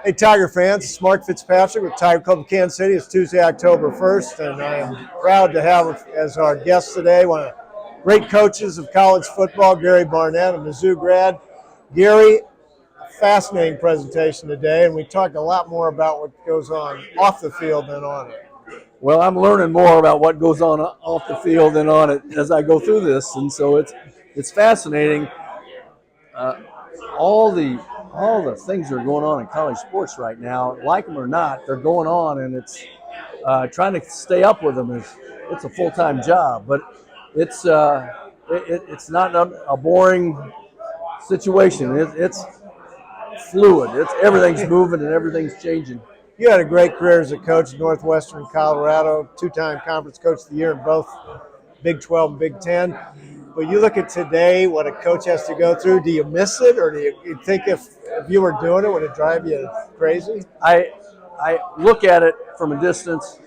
Hey, Tiger fans, it's Mark Fitzpatrick with Tiger Club of Kansas City. It's Tuesday, October 1st, and I am proud to have as our guest today one of the great coaches of college football, Gary Barnett, a Mizzou grad. Gary, a fascinating presentation today, and we talked a lot more about what goes on off the field than on it. Well, I'm learning more about what goes on off the field than on it as I go through this, and so it's fascinating. Uh, all the things that are going on in college sports right now, like them or not, they're going on, and it's trying to stay up with them it's a full-time job, but it's not a boring situation. It's fluid. It's everything's moving and everything's changing. You had a great career as a coach at Northwestern, Colorado, two-time conference coach of the year in both Big 12 and Big 10. But you look at today, what a coach has to go through. Do you miss it, or do you think if you were doing it, would it drive you crazy? I look at it from a distance,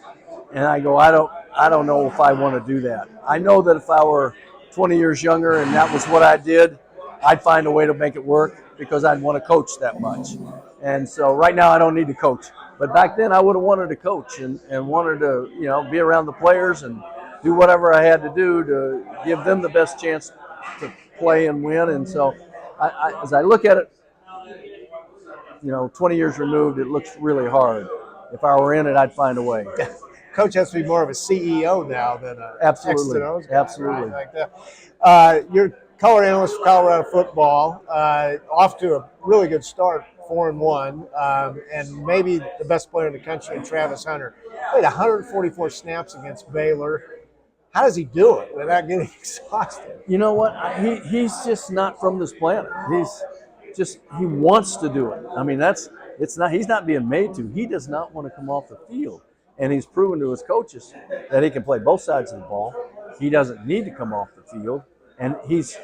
and I go, I don't know if I want to do that. I know that if I were 20 years younger and that was what I did, I'd find a way to make it work because I'd want to coach that much. And so right now I don't need to coach. But back then I would have wanted to coach and wanted to, be around the players and do whatever I had to do to give them the best chance to play and win. And so as I look at it, 20 years removed, it looks really hard. If I were in it, I'd find a way. Coach has to be more of a CEO now than a Absolutely, X guy, absolutely. right? Like that. You're color analyst for Colorado football, off to a really good start, 4-1, and maybe the best player in the country, Travis Hunter. Played 144 snaps against Baylor. How does he do it without getting exhausted? You know what? He's just not from this planet. He wants to do it. I mean, he's not being made to. He does not want to come off the field. And he's proven to his coaches that he can play both sides of the ball. He doesn't need to come off the field. And it's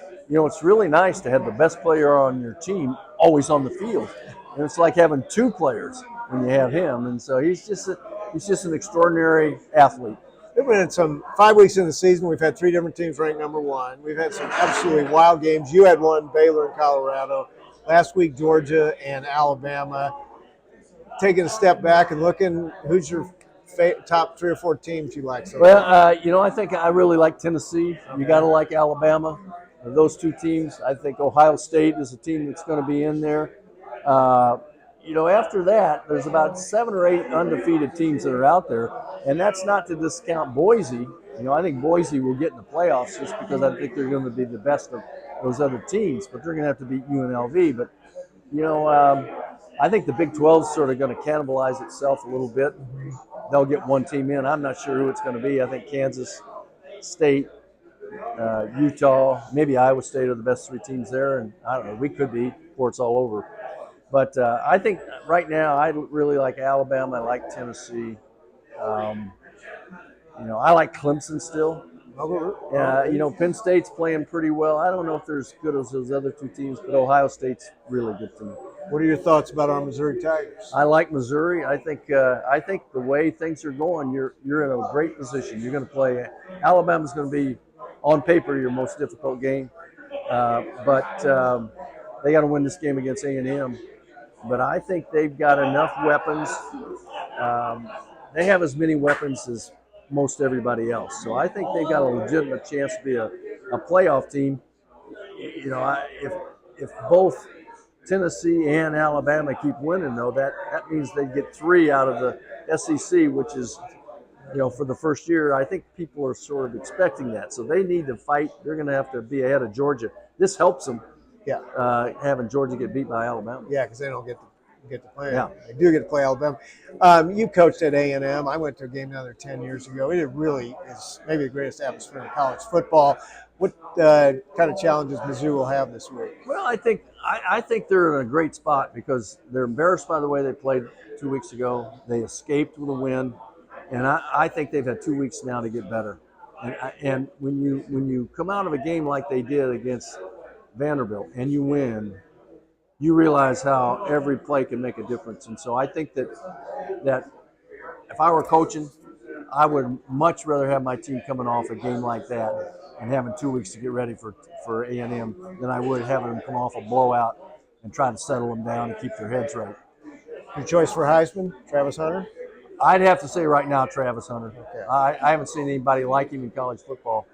really nice to have the best player on your team always on the field. And it's like having two players when you have him. And so he's just an extraordinary athlete. We've been some 5 weeks in the season. We've had three different teams ranked number one. We've had some absolutely wild games. You had one, Baylor and Colorado. Last week, Georgia and Alabama. Taking a step back and looking, who's your top 3 or 4 teams you like so far? Well, I think I really like Tennessee. You got to like Alabama. Those two teams. I think Ohio State is a team that's going to be in there. After that, there's about 7 or 8 undefeated teams that are out there, and that's not to discount Boise. I think Boise will get in the playoffs just because I think they're going to be the best of those other teams, but they're going to have to beat UNLV. But, I think the Big 12 is sort of going to cannibalize itself a little bit. They'll get one team in. I'm not sure who it's going to be. I think Kansas State, Utah, maybe Iowa State are the best 3 teams there, and I don't know, we could be before it's all over. But I think right now I really like Alabama. I like Tennessee. I like Clemson still. Penn State's playing pretty well. I don't know if they're as good as those other 2 teams, but Ohio State's really good to me. What are your thoughts about our Missouri Tigers? I like Missouri. I think the way things are going, you're in a great position. You're going to play. Alabama's going to be, on paper, your most difficult game, but they got to win this game against A&M. But I think they've got enough weapons. They have as many weapons as most everybody else. So I think they've got a legitimate chance to be a playoff team. If both Tennessee and Alabama keep winning, though, that means they get 3 out of the SEC, which is, for the first year, I think people are sort of expecting that. So they need to fight. They're going to have to be ahead of Georgia. This helps them. Yeah, having Georgia get beat by Alabama. Yeah, because they don't get to play. Yeah, they do get to play Alabama. You coached at A&M. I went to a game down there 10 years ago. It really is maybe the greatest atmosphere in college football. What kind of challenges Mizzou will have this week? Well, I think they're in a great spot because they're embarrassed by the way they played 2 weeks ago. They escaped with a win, and I think they've had 2 weeks now to get better. And when you come out of a game like they did against Vanderbilt and you win, you realize how every play can make a difference. And so I think that if I were coaching, I would much rather have my team coming off a game like that and having 2 weeks to get ready for A&M than I would having them come off a blowout and try to settle them down and keep their heads right. Your choice for Heisman, Travis Hunter? I'd have to say right now, Travis Hunter. Okay. I haven't seen anybody like him in college football.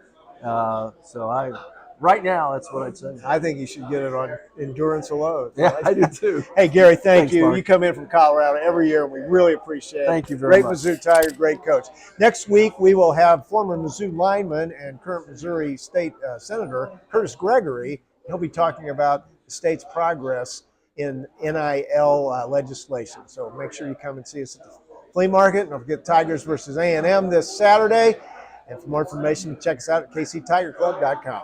Right now, that's what I'd say. I think you should get it on endurance alone. Yeah, I do too. Hey, Gary, thank Thanks, you. Mark. You come in from Colorado every year, and we really appreciate it. Thank you very much. much. Mizzou Tiger, great coach. Next week, we will have former Mizzou lineman and current Missouri State Senator Kurtis Gregory. He'll be talking about the state's progress in NIL legislation. So make sure you come and see us at the flea market. And don't forget Tigers versus A&M this Saturday. And for more information, check us out at kctigerclub.com.